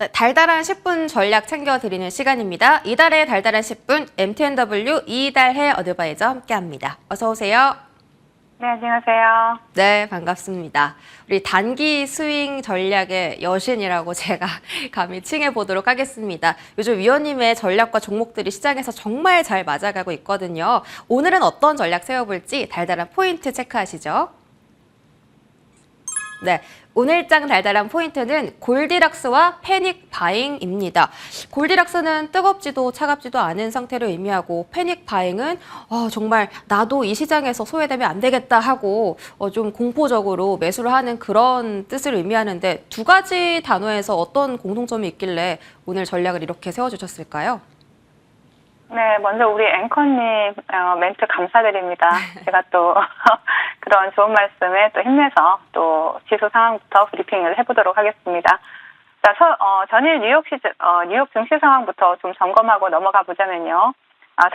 네, 달달한 10분 전략 챙겨드리는 시간입니다. 이달의 달달한 10분 MTNW 이달해 어드바이저 함께합니다. 어서 오세요. 네, 안녕하세요. 네, 반갑습니다. 우리 단기 스윙 전략의 여신이라고 제가 감히 칭해보도록 하겠습니다. 요즘 위원님의 전략과 종목들이 시장에서 정말 잘 맞아가고 있거든요. 오늘은 어떤 전략 세워볼지 달달한 포인트 체크하시죠. 네, 오늘장 달달한 포인트는 골디락스와 패닉 바잉입니다. 골디락스는 뜨겁지도 차갑지도 않은 상태를 의미하고 패닉 바잉은 정말 나도 이 시장에서 소외되면 안 되겠다 하고 좀 공포적으로 매수를 하는 그런 뜻을 의미하는데 두 가지 단어에서 어떤 공통점이 있길래 오늘 전략을 이렇게 세워주셨을까요? 네, 먼저 우리 앵커님 멘트 감사드립니다. 제가 또 그런 좋은 말씀에 또 힘내서 또 지수 상황부터 브리핑을 해보도록 하겠습니다. 자, 전일 뉴욕 증시 상황부터 좀 점검하고 넘어가 보자면요.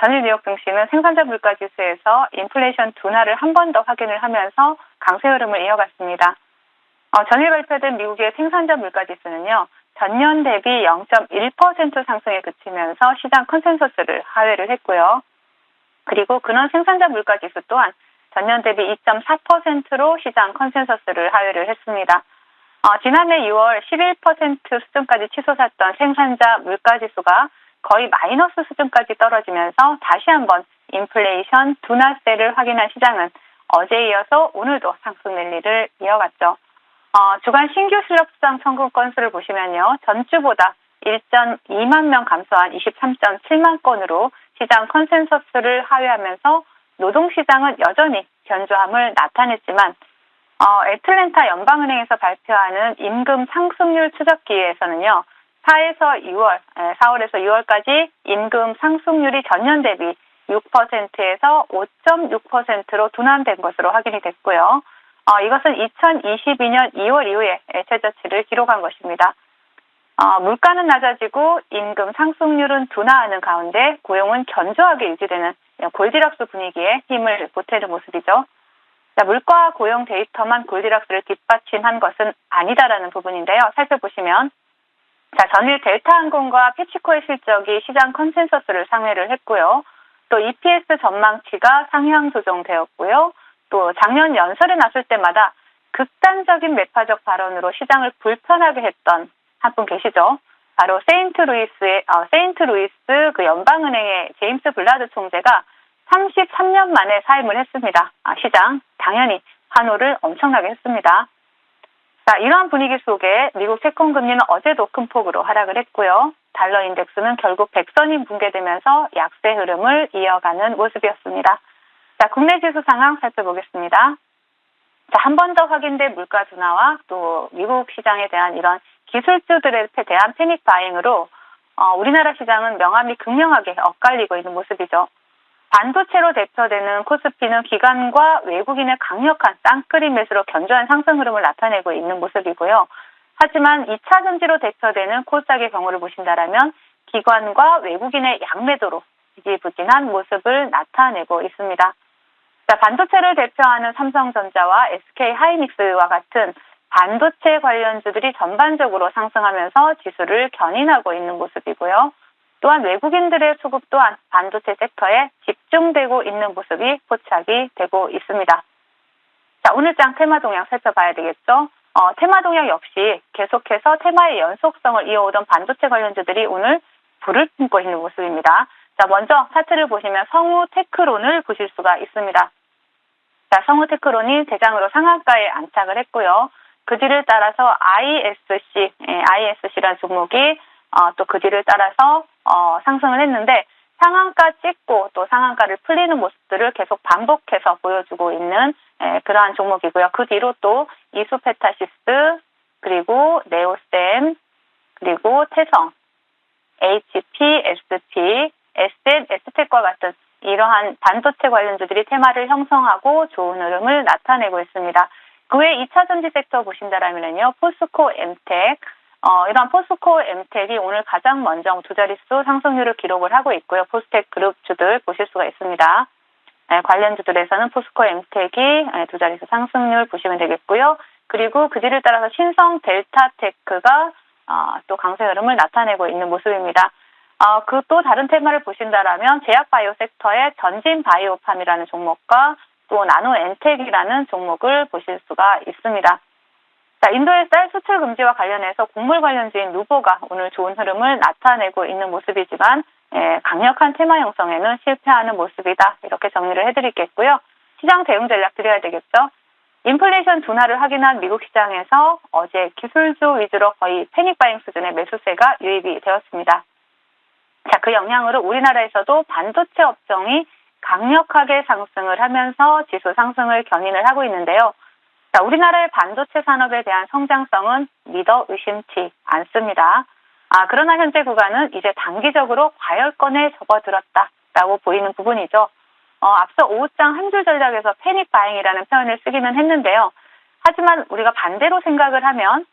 전일 뉴욕 증시는 생산자 물가 지수에서 인플레이션 둔화를 한 번 더 확인을 하면서 강세 흐름을 이어갔습니다. 전일 발표된 미국의 생산자 물가 지수는요. 전년 대비 0.1% 상승에 그치면서 시장 컨센서스를 하회를 했고요. 그리고 근원 생산자 물가 지수 또한 전년 대비 2.4%로 시장 컨센서스를 하회를 했습니다. 지난해 6월 11% 수준까지 치솟았던 생산자 물가 지수가 거의 마이너스 수준까지 떨어지면서 다시 한번 인플레이션 둔화세를 확인한 시장은 어제에 이어서 오늘도 상승 랠리를 이어갔죠. 주간 신규 실업수당 청구 건수를 보시면요. 전주보다 1.2만 명 감소한 23.7만 건으로 시장 컨센서스를 하회하면서 노동시장은 여전히 견조함을 나타냈지만 애틀랜타 연방은행에서 발표하는 임금 상승률 추적기에서는요. 4월에서 6월까지 임금 상승률이 전년 대비 6%에서 5.6%로 둔화된 것으로 확인이 됐고요. 이것은 2022년 2월 이후에 최저치를 기록한 것입니다. 물가는 낮아지고 임금 상승률은 둔화하는 가운데 고용은 견조하게 유지되는 골디락스 분위기에 힘을 보태는 모습이죠. 자, 물가 고용 데이터만 골디락스를 뒷받침한 것은 아니다라는 부분인데요. 살펴보시면 전일 델타항공과 페치코의 실적이 시장 컨센서스를 상회를 했고요. 또 EPS 전망치가 상향 조정되었고요. 또 작년 연설에 나설 때마다 극단적인 매파적 발언으로 시장을 불편하게 했던 한 분 계시죠. 바로 세인트루이스 그 연방은행의 제임스 블라드 총재가 33년 만에 사임을 했습니다. 시장 당연히 환호를 엄청나게 했습니다. 자, 이러한 분위기 속에 미국 채권 금리는 어제도 큰 폭으로 하락을 했고요. 달러 인덱스는 결국 100선이 붕괴되면서 약세 흐름을 이어가는 모습이었습니다. 자, 국내 지수 상황 살펴보겠습니다. 자, 한 번 더 확인된 물가 둔화와 또 미국 시장에 대한 이런 기술주들에 대한 패닉 바잉으로 우리나라 시장은 명암이 극명하게 엇갈리고 있는 모습이죠. 반도체로 대표되는 코스피는 기관과 외국인의 강력한 쌍끌이 매수로 견조한 상승 흐름을 나타내고 있는 모습이고요. 하지만 2차 전지로 대표되는 코스닥의 경우를 보신다면 기관과 외국인의 양매도로 지지부진한 모습을 나타내고 있습니다. 자, 반도체를 대표하는 삼성전자와 SK하이닉스와 같은 반도체 관련주들이 전반적으로 상승하면서 지수를 견인하고 있는 모습이고요. 또한 외국인들의 수급 또한 반도체 섹터에 집중되고 있는 모습이 포착이 되고 있습니다. 자, 오늘장 테마 동향 살펴봐야 되겠죠. 테마 동향 역시 계속해서 테마의 연속성을 이어오던 반도체 관련주들이 오늘 불을 품고 있는 모습입니다. 자, 먼저 차트를 보시면 성우테크론을 보실 수가 있습니다. 자, 성우테크론이 대장으로 상한가에 안착을 했고요. 그 뒤를 따라서 ISC라는 종목이 또 그 뒤를 따라서 상승을 했는데 상한가 찍고 또 상한가를 풀리는 모습들을 계속 반복해서 보여주고 있는 그러한 종목이고요. 그 뒤로 또 이수페타시스 그리고 네오셈 그리고 태성, HP, SP, SM, S텍과 같은 이러한 반도체 관련주들이 테마를 형성하고 좋은 흐름을 나타내고 있습니다. 그 외에 2차 전지 섹터 보신다면요. 포스코 엠텍, 이런 포스코 엠텍이 오늘 가장 먼저 두 자릿수 상승률을 기록을 하고 있고요. 포스텍 그룹주들 보실 수가 있습니다. 관련주들에서는 포스코 엠텍이 두 자릿수 상승률 보시면 되겠고요. 그리고 그 뒤를 따라서 신성 델타테크가 또 강세 흐름을 나타내고 있는 모습입니다. 그 또 다른 테마를 보신다라면 제약바이오 섹터의 전진바이오팜이라는 종목과 또 나노엔텍이라는 종목을 보실 수가 있습니다. 자, 인도의 쌀 수출 금지와 관련해서 곡물 관련주인 누보가 오늘 좋은 흐름을 나타내고 있는 모습이지만 강력한 테마 형성에는 실패하는 모습이다. 이렇게 정리를 해드리겠고요. 시장 대응 전략 드려야 되겠죠. 인플레이션 둔화를 확인한 미국 시장에서 어제 기술주 위주로 거의 패닉바잉 수준의 매수세가 유입이 되었습니다. 자, 그 영향으로 우리나라에서도 반도체 업종이 강력하게 상승을 하면서 지수 상승을 견인을 하고 있는데요. 자, 우리나라의 반도체 산업에 대한 성장성은 믿어 의심치 않습니다. 그러나 현재 구간은 이제 단기적으로 과열권에 접어들었다라고 보이는 부분이죠. 앞서 오후장 한 줄 전략에서 패닉 바잉이라는 표현을 쓰기는 했는데요. 하지만 우리가 반대로 생각을 하면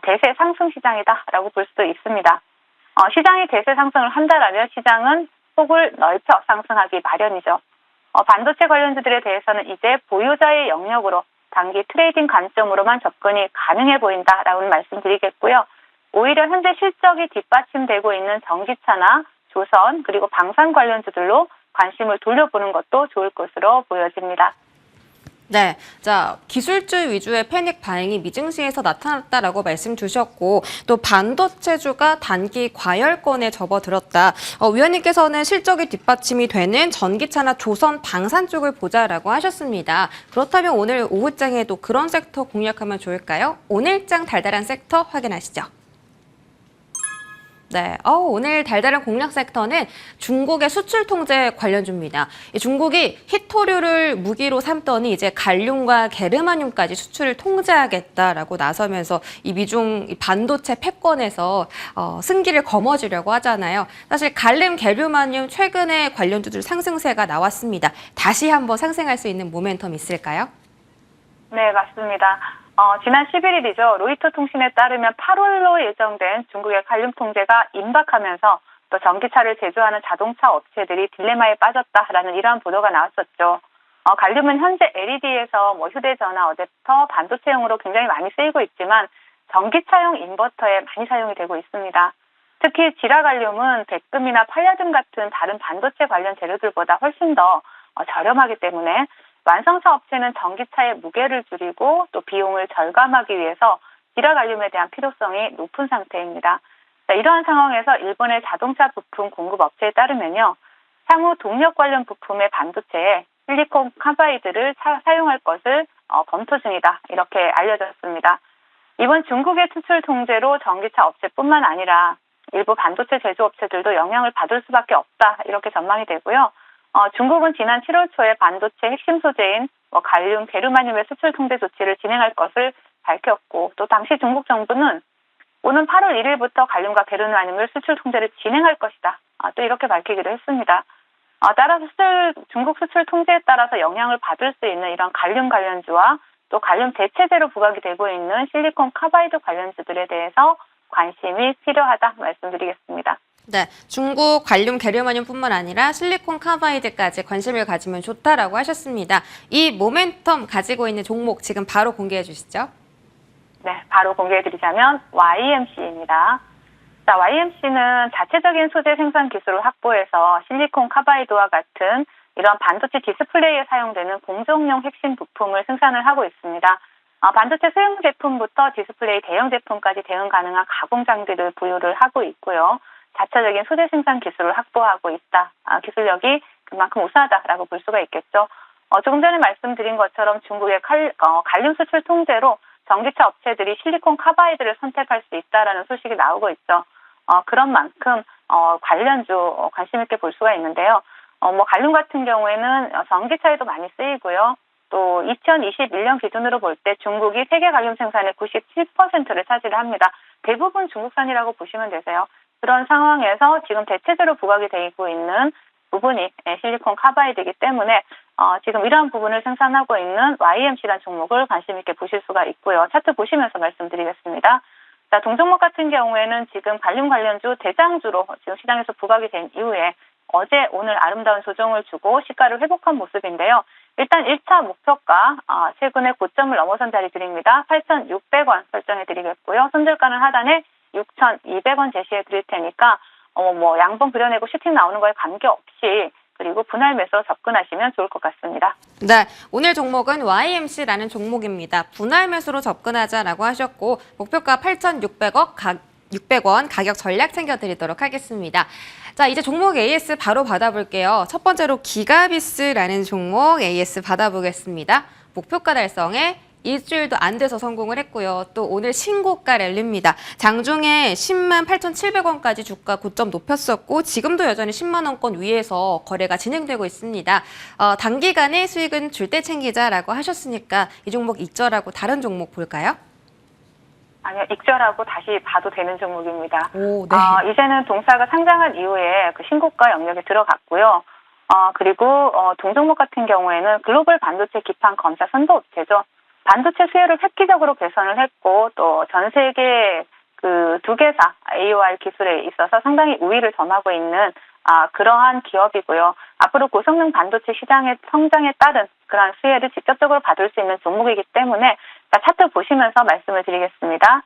대세 상승 시장이다라고 볼 수도 있습니다. 시장이 대세 상승을 한다라면 시장은 폭을 넓혀 상승하기 마련이죠. 반도체 관련주들에 대해서는 이제 보유자의 영역으로 단기 트레이딩 관점으로만 접근이 가능해 보인다라고 말씀드리겠고요. 오히려 현재 실적이 뒷받침되고 있는 전기차나 조선 그리고 방산 관련주들로 관심을 돌려보는 것도 좋을 것으로 보여집니다. 네, 자, 기술주 위주의 패닉 바잉이 미증시에서 나타났다라고 말씀 주셨고, 또 반도체주가 단기 과열권에 접어들었다. 위원님께서는 실적이 뒷받침이 되는 전기차나 조선 방산 쪽을 보자라고 하셨습니다. 그렇다면 오늘 오후장에도 그런 섹터 공략하면 좋을까요? 오늘장 달달한 섹터 확인하시죠. 네, 오늘 달달한 공략 섹터는 중국의 수출 통제 관련주입니다. 중국이 히토류를 무기로 삼더니 이제 갈륨과 게르마늄까지 수출을 통제하겠다라고 나서면서 이 미중 반도체 패권에서 승기를 거머쥐려고 하잖아요. 사실 갈륨, 게르마늄 최근에 관련주들 상승세가 나왔습니다. 다시 한번 상승할 수 있는 모멘텀 있을까요? 네, 맞습니다. 지난 11일이죠. 로이터 통신에 따르면 8월로 예정된 중국의 갈륨 통제가 임박하면서 또 전기차를 제조하는 자동차 업체들이 딜레마에 빠졌다라는 이러한 보도가 나왔었죠. 갈륨은 현재 LED에서 휴대전화, 어댑터, 반도체용으로 굉장히 많이 쓰이고 있지만 전기차용 인버터에 많이 사용이 되고 있습니다. 특히 지라갈륨은 백금이나 팔라듐 같은 다른 반도체 관련 재료들보다 훨씬 더 저렴하기 때문에 완성차 업체는 전기차의 무게를 줄이고 또 비용을 절감하기 위해서 지라갈륨에 대한 필요성이 높은 상태입니다. 자, 이러한 상황에서 일본의 자동차 부품 공급 업체에 따르면요. 향후 동력 관련 부품의 반도체에 실리콘 카바이드를 사용할 것을 검토 중이다. 이렇게 알려졌습니다. 이번 중국의 수출 통제로 전기차 업체뿐만 아니라 일부 반도체 제조업체들도 영향을 받을 수밖에 없다. 이렇게 전망이 되고요. 중국은 지난 7월 초에 반도체 핵심 소재인 갈륨, 게르마늄의 수출 통제 조치를 진행할 것을 밝혔고 또 당시 중국 정부는 오는 8월 1일부터 갈륨과 게르마늄을 수출 통제를 진행할 것이다. 또 이렇게 밝히기도 했습니다. 따라서 중국 수출 통제에 따라서 영향을 받을 수 있는 이런 갈륨 관련주와 또 갈륨 대체제로 부각이 되고 있는 실리콘 카바이드 관련주들에 대해서 관심이 필요하다 말씀드리겠습니다. 네, 중국 관륨 게르마늄뿐만 아니라 실리콘 카바이드까지 관심을 가지면 좋다라고 하셨습니다. 이 모멘텀 가지고 있는 종목 지금 바로 공개해 주시죠. 네, 바로 공개해 드리자면 YMC입니다. 자, YMC는 자체적인 소재 생산 기술을 확보해서 실리콘 카바이드와 같은 이런 반도체 디스플레이에 사용되는 공정용 핵심 부품을 생산을 하고 있습니다. 반도체 소형 제품부터 디스플레이 대형 제품까지 대응 가능한 가공 장비를 보유를 하고 있고요. 자체적인 소재 생산 기술을 확보하고 있다. 기술력이 그만큼 우수하다라고 볼 수가 있겠죠. 조금 전에 말씀드린 것처럼 중국의 갈륨 수출 통제로 전기차 업체들이 실리콘 카바이드를 선택할 수 있다라는 소식이 나오고 있죠. 그런 만큼 관련주 관심 있게 볼 수가 있는데요. 갈륨 같은 경우에는 전기차에도 많이 쓰이고요. 또 2021년 기준으로 볼 때 중국이 세계 갈륨 생산의 97%를 차지를 합니다. 대부분 중국산이라고 보시면 되세요. 그런 상황에서 지금 대체제로 부각이 되고 있는 부분이 실리콘 카바이드이기 때문에 지금 이러한 부분을 생산하고 있는 YMC라는 종목을 관심 있게 보실 수가 있고요. 차트 보시면서 말씀드리겠습니다. 자, 동종목 같은 경우에는 지금 갈륨 관련주 대장주로 지금 시장에서 부각이 된 이후에 어제 오늘 아름다운 조정을 주고 시가를 회복한 모습인데요. 일단 1차 목표가 최근에 고점을 넘어선 자리들입니다. 8,600원 설정해 드리겠고요. 손절가는 하단에 6,200원 제시해 드릴 테니까 뭐 양봉 그려내고 슈팅 나오는 거에 관계없이 그리고 분할 매수 접근하시면 좋을 것 같습니다. 네, 오늘 종목은 YMC라는 종목입니다. 분할 매수로 접근하자라고 하셨고 목표가 8,600원 가격 전략 챙겨드리도록 하겠습니다. 자, 이제 종목 AS 바로 받아볼게요. 첫 번째로 기가비스라는 종목 AS 받아보겠습니다. 목표가 달성에 일주일도 안 돼서 성공을 했고요. 또 오늘 신고가 랠리입니다. 장중에 10만 8,700원까지 주가 고점 높였었고 지금도 여전히 10만 원권 위에서 거래가 진행되고 있습니다. 단기간에 수익은 줄 때 챙기자라고 하셨으니까 이 종목 익절하고 다른 종목 볼까요? 아니요, 익절하고 다시 봐도 되는 종목입니다. 오, 네. 이제는 동사가 상장한 이후에 그 신고가 영역에 들어갔고요. 그리고 동종목 같은 경우에는 글로벌 반도체 기판 검사 선도 업체죠. 반도체 수요를 획기적으로 개선을 했고 또 전 세계 그 두 개사 AOR 기술에 있어서 상당히 우위를 점하고 있는 그러한 기업이고요. 앞으로 고성능 반도체 시장의 성장에 따른 그러한 수혜를 직접적으로 받을 수 있는 종목이기 때문에 차트 보시면서 말씀을 드리겠습니다.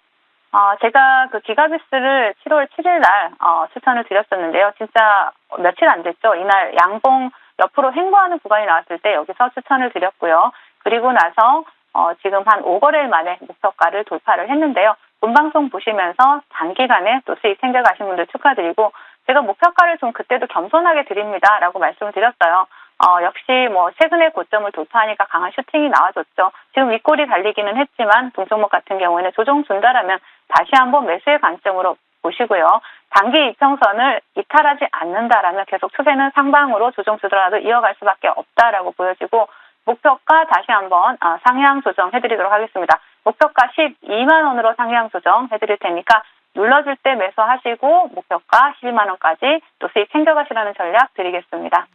제가 그 기가비스를 7월 7일 날 추천을 드렸었는데요. 진짜 며칠 안 됐죠. 이날 양봉 옆으로 횡보하는 구간이 나왔을 때 여기서 추천을 드렸고요. 그리고 나서 지금 한 5거래일 만에 목표가를 돌파를 했는데요. 본방송 보시면서 단기간에 또 수익 챙겨가신 분들 축하드리고 제가 목표가를 좀 그때도 겸손하게 드립니다라고 말씀을 드렸어요. 역시 뭐 최근에 고점을 돌파하니까 강한 슈팅이 나와줬죠. 지금 윗골이 달리기는 했지만 동종목 같은 경우에는 조정 준다라면 다시 한번 매수의 관점으로 보시고요. 단기 이평선을 이탈하지 않는다라면 계속 추세는 상방으로 조정 주더라도 이어갈 수밖에 없다라고 보여지고 목표가 다시 한번 상향 조정해드리도록 하겠습니다. 목표가 12만 원으로 상향 조정해드릴 테니까 눌러줄 때 매수하시고 목표가 12만 원까지 또 수익 챙겨가시라는 전략 드리겠습니다.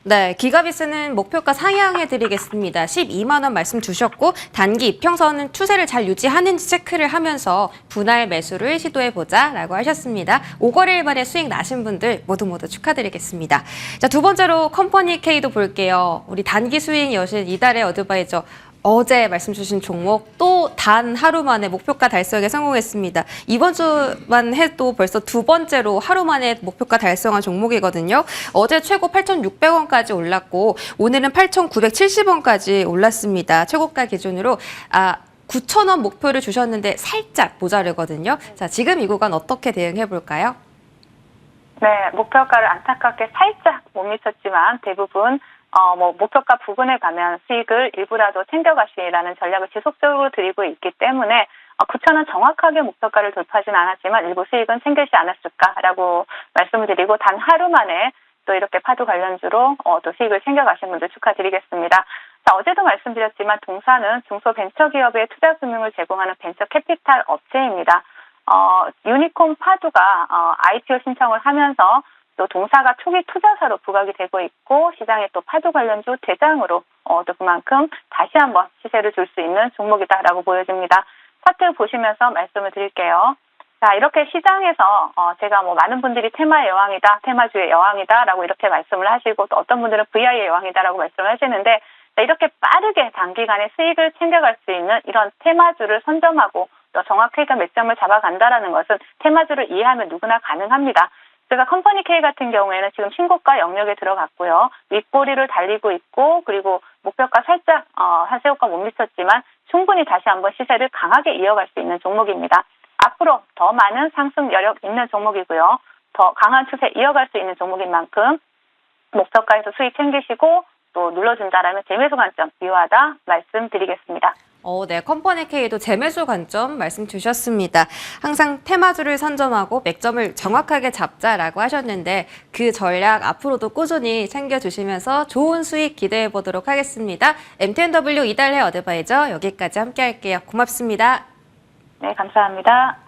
네, 기가비스는 목표가 상향해드리겠습니다. 12만 원 말씀 주셨고 단기 이평선은 추세를 잘 유지하는지 체크를 하면서 분할 매수를 시도해보자라고 하셨습니다. 5거래일 만에 수익 나신 분들 모두 축하드리겠습니다. 자, 두 번째로 컴퍼니 K도 볼게요. 우리 단기 수익 여신 이달의 어드바이저 어제 말씀 주신 종목 또 단 하루 만에 목표가 달성에 성공했습니다. 이번 주만 해도 벌써 두 번째로 하루 만에 목표가 달성한 종목이거든요. 어제 최고 8,600원까지 올랐고 오늘은 8,970원까지 올랐습니다. 최고가 기준으로 9,000원 목표를 주셨는데 살짝 모자르거든요. 자, 지금 이 구간 어떻게 대응해 볼까요? 네, 목표가를 안타깝게 살짝 못 미쳤지만 대부분 목표가 부근에 가면 수익을 일부라도 챙겨가시라는 전략을 지속적으로 드리고 있기 때문에 9,000원 정확하게 목표가를 돌파하진 않았지만 일부 수익은 챙기지 않았을까라고 말씀을 드리고 단 하루 만에 또 이렇게 파도 관련주로 또 수익을 챙겨가신 분들 축하드리겠습니다. 자, 어제도 말씀드렸지만 동사는 중소벤처기업에 투자금융을 제공하는 벤처캐피탈 업체입니다. 유니콘 파두가 IPO 신청을 하면서 또 동사가 초기 투자사로 부각이 되고 있고 시장에 또 파도 관련주 대장으로 또 그만큼 다시 한번 시세를 줄 수 있는 종목이다라고 보여집니다. 차트 보시면서 말씀을 드릴게요. 자, 이렇게 시장에서 제가 뭐 많은 분들이 테마의 여왕이다, 테마주의 여왕이다라고 이렇게 말씀을 하시고 또 어떤 분들은 VI의 여왕이다라고 말씀을 하시는데 이렇게 빠르게 단기간에 수익을 챙겨갈 수 있는 이런 테마주를 선점하고 또 정확하게 매점을 잡아간다라는 것은 테마주를 이해하면 누구나 가능합니다. 제가 컴퍼니 K 같은 경우에는 지금 신고가 영역에 들어갔고요. 윗꼬리를 달리고 있고 그리고 목표가 살짝 하세요가 못 미쳤지만 충분히 다시 한번 시세를 강하게 이어갈 수 있는 종목입니다. 앞으로 더 많은 상승 여력 있는 종목이고요. 더 강한 추세 이어갈 수 있는 종목인 만큼 목표가에서 수익 챙기시고 또 눌러준다라면 재매수 관점 유효하다 말씀드리겠습니다. 네, 컴퍼니 K도 재매수 관점 말씀 주셨습니다. 항상 테마주를 선점하고 맥점을 정확하게 잡자라고 하셨는데 그 전략 앞으로도 꾸준히 챙겨주시면서 좋은 수익 기대해 보도록 하겠습니다. MTNW 이달의 어드바이저 여기까지 함께 할게요. 고맙습니다. 네, 감사합니다.